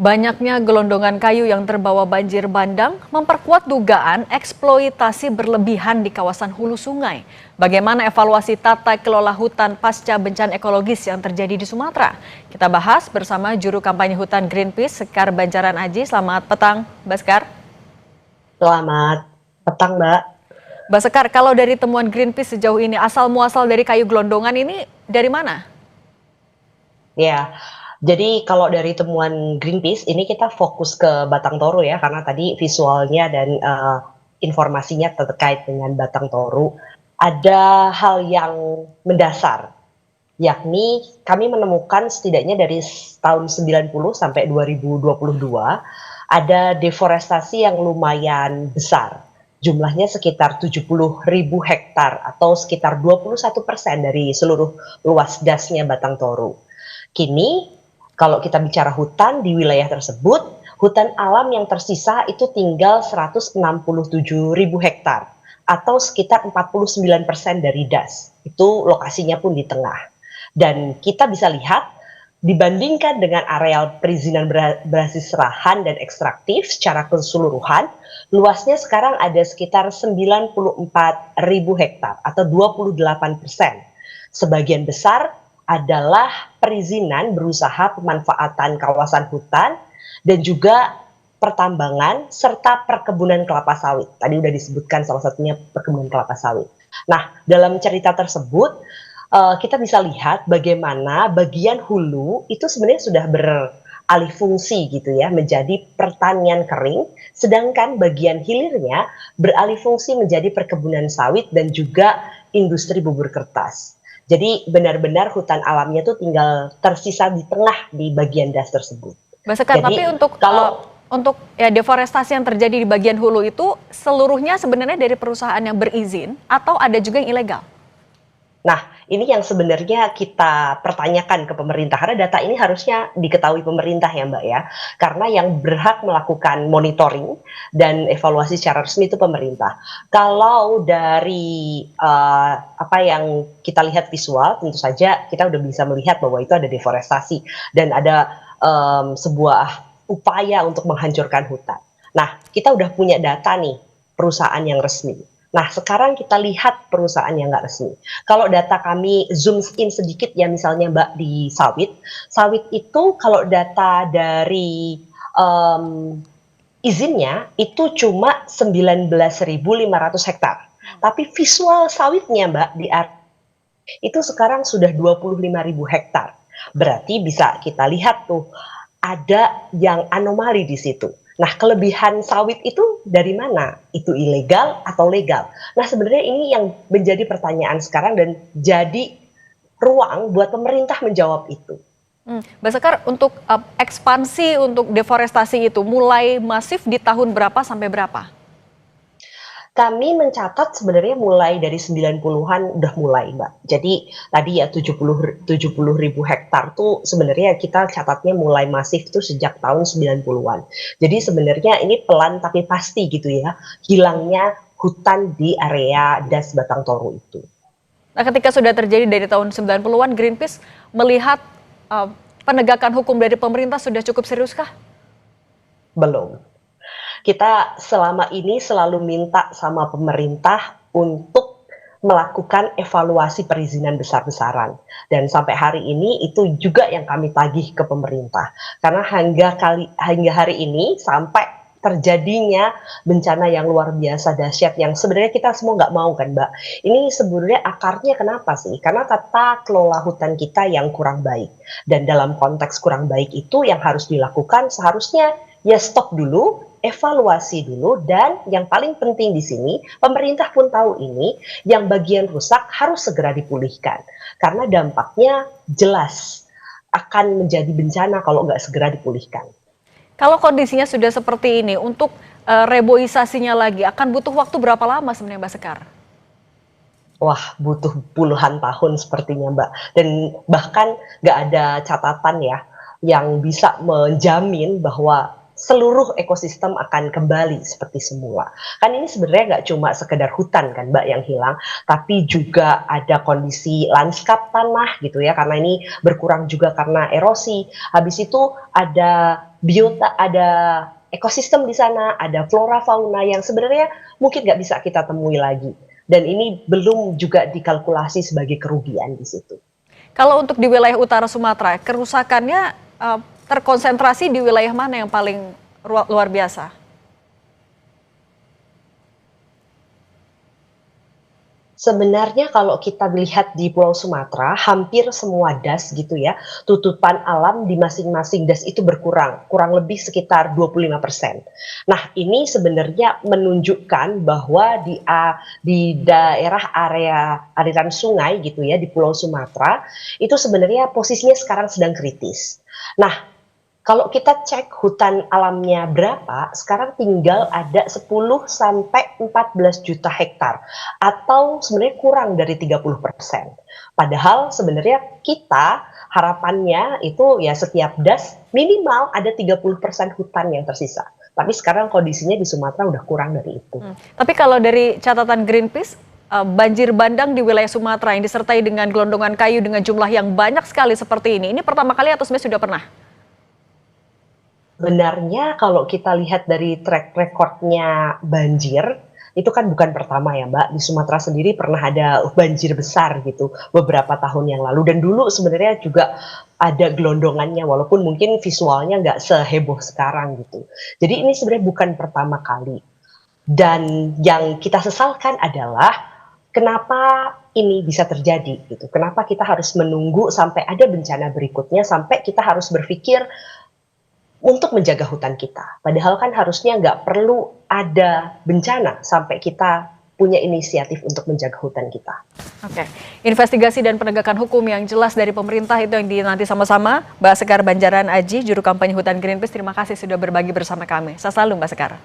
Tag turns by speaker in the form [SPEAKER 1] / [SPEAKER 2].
[SPEAKER 1] Banyaknya gelondongan kayu yang terbawa banjir bandang memperkuat dugaan eksploitasi berlebihan di kawasan hulu sungai. Bagaimana evaluasi tata kelola hutan pasca bencana ekologis yang terjadi di Sumatera? Kita bahas bersama juru kampanye hutan Greenpeace, Sekar Banjaran Aji. Selamat petang, Baskar.
[SPEAKER 2] Selamat petang, Mbak.
[SPEAKER 1] Baskar, kalau dari temuan Greenpeace sejauh ini, asal muasal dari kayu gelondongan ini dari mana?
[SPEAKER 2] Ya, jadi kalau dari temuan Greenpeace ini kita fokus ke Batang Toru ya, karena tadi visualnya dan informasinya terkait dengan Batang Toru. Ada hal yang mendasar, yakni kami menemukan setidaknya dari tahun 90 sampai 2022 ada deforestasi yang lumayan besar. Jumlahnya sekitar 70.000 hektar atau sekitar 21% dari seluruh luas dasnya Batang Toru. Kini, kalau kita bicara hutan di wilayah tersebut, hutan alam yang tersisa itu tinggal 167.000 hektar atau sekitar 49% dari DAS. Itu lokasinya pun di tengah. Dan kita bisa lihat, dibandingkan dengan areal perizinan berbasis lahan dan ekstraktif secara keseluruhan, luasnya sekarang ada sekitar 94.000 hektar atau 28%. Sebagian besar adalah perizinan berusaha pemanfaatan kawasan hutan dan juga pertambangan serta perkebunan kelapa sawit. Tadi udah disebutkan salah satunya perkebunan kelapa sawit. Nah, dalam cerita tersebut kita bisa lihat bagaimana bagian hulu itu sebenarnya sudah beralih fungsi gitu ya menjadi pertanian kering, sedangkan bagian hilirnya beralih fungsi menjadi perkebunan sawit dan juga industri bubur kertas. Jadi benar-benar hutan alamnya tuh tinggal tersisa di tengah di bagian das tersebut.
[SPEAKER 1] Baskar, tapi
[SPEAKER 2] Jadi
[SPEAKER 1] untuk ya, deforestasi yang terjadi di bagian hulu itu seluruhnya sebenarnya dari perusahaan yang berizin atau ada juga yang ilegal?
[SPEAKER 2] Nah, ini yang sebenarnya kita pertanyakan ke pemerintah, karena data ini harusnya diketahui pemerintah ya Mbak ya, karena yang berhak melakukan monitoring dan evaluasi secara resmi itu pemerintah. Kalau dari apa yang kita lihat visual, tentu saja kita udah bisa melihat bahwa itu ada deforestasi dan ada sebuah upaya untuk menghancurkan hutan. Nah, kita udah punya data nih, perusahaan yang resmi. Nah, sekarang kita lihat perusahaan yang nggak resmi. Kalau data kami zoom in sedikit ya, misalnya Mbak di sawit, sawit itu kalau data dari izinnya itu cuma 19.500 hektar. Tapi visual sawitnya Mbak di itu sekarang sudah 25.000 hektar. Berarti bisa kita lihat tuh ada yang anomali di situ. Nah, kelebihan sawit itu dari mana? Itu ilegal atau legal? Nah, sebenarnya ini yang menjadi pertanyaan sekarang dan jadi ruang buat pemerintah menjawab itu.
[SPEAKER 1] Baskar, untuk ekspansi untuk deforestasi itu mulai masif di tahun berapa sampai berapa?
[SPEAKER 2] Kami mencatat sebenarnya mulai dari 90-an udah mulai, Mbak. Jadi tadi ya 70.000 hektar tuh sebenarnya kita catatnya mulai masif tuh sejak tahun 90-an. Jadi sebenarnya ini pelan tapi pasti gitu ya, hilangnya hutan di area Das Batang Toru itu.
[SPEAKER 1] Nah, ketika sudah terjadi dari tahun 90-an, Greenpeace melihat penegakan hukum dari pemerintah sudah cukup seriuskah?
[SPEAKER 2] Belum. Kita selama ini selalu minta sama pemerintah untuk melakukan evaluasi perizinan besar-besaran. Dan sampai hari ini itu juga yang kami tagih ke pemerintah. Karena hingga hari ini sampai terjadinya bencana yang luar biasa dahsyat yang sebenarnya kita semua nggak mau kan Mbak. Ini sebenarnya akarnya kenapa sih? Karena tata kelola hutan kita yang kurang baik. Dan dalam konteks kurang baik itu yang harus dilakukan seharusnya ya stop dulu, evaluasi dulu, dan yang paling penting di sini, pemerintah pun tahu ini, yang bagian rusak harus segera dipulihkan. Karena dampaknya jelas akan menjadi bencana kalau nggak segera dipulihkan.
[SPEAKER 1] Kalau kondisinya sudah seperti ini, untuk reboisasinya lagi akan butuh waktu berapa lama sebenarnya, Baskar?
[SPEAKER 2] Wah, butuh puluhan tahun sepertinya Mbak. Dan bahkan nggak ada catatan ya yang bisa menjamin bahwa seluruh ekosistem akan kembali seperti semula. Kan ini sebenarnya nggak cuma sekedar hutan kan Mbak yang hilang, tapi juga ada kondisi lanskap tanah gitu ya, karena ini berkurang juga karena erosi. Habis itu ada biota, ada ekosistem di sana, ada flora fauna yang sebenarnya mungkin nggak bisa kita temui lagi. Dan ini belum juga dikalkulasi sebagai kerugian di situ.
[SPEAKER 1] Kalau untuk di wilayah utara Sumatera, kerusakannya terkonsentrasi di wilayah mana yang paling luar biasa?
[SPEAKER 2] Sebenarnya kalau kita lihat di Pulau Sumatera, hampir semua das gitu ya, tutupan alam di masing-masing das itu berkurang, kurang lebih sekitar 25%. Nah, ini sebenarnya menunjukkan bahwa di daerah area aliran sungai gitu ya, di Pulau Sumatera, itu sebenarnya posisinya sekarang sedang kritis. Nah, kalau kita cek hutan alamnya berapa, sekarang tinggal ada 10 sampai 14 juta hektar atau sebenarnya kurang dari 30%. Padahal sebenarnya kita harapannya itu ya setiap das minimal ada 30% hutan yang tersisa. Tapi sekarang kondisinya di Sumatera udah kurang dari itu.
[SPEAKER 1] Tapi kalau dari catatan Greenpeace, banjir bandang di wilayah Sumatera yang disertai dengan gelondongan kayu dengan jumlah yang banyak sekali seperti ini pertama kali atau sebenarnya sudah pernah?
[SPEAKER 2] Sebenarnya kalau kita lihat dari track recordnya banjir, itu kan bukan pertama ya Mbak, di Sumatera sendiri pernah ada banjir besar gitu beberapa tahun yang lalu, dan dulu sebenarnya juga ada gelondongannya walaupun mungkin visualnya nggak seheboh sekarang gitu. Jadi ini sebenarnya bukan pertama kali, dan yang kita sesalkan adalah kenapa ini bisa terjadi gitu, kenapa kita harus menunggu sampai ada bencana berikutnya, sampai kita harus berpikir untuk menjaga hutan kita. Padahal kan harusnya nggak perlu ada bencana sampai kita punya inisiatif untuk menjaga hutan kita.
[SPEAKER 1] Oke, investigasi dan penegakan hukum yang jelas dari pemerintah itu yang dinanti sama-sama. Mbak Sekar Banjaran Aji, juru kampanye hutan Greenpeace, terima kasih sudah berbagi bersama kami. Sukses selalu Mbak Sekar.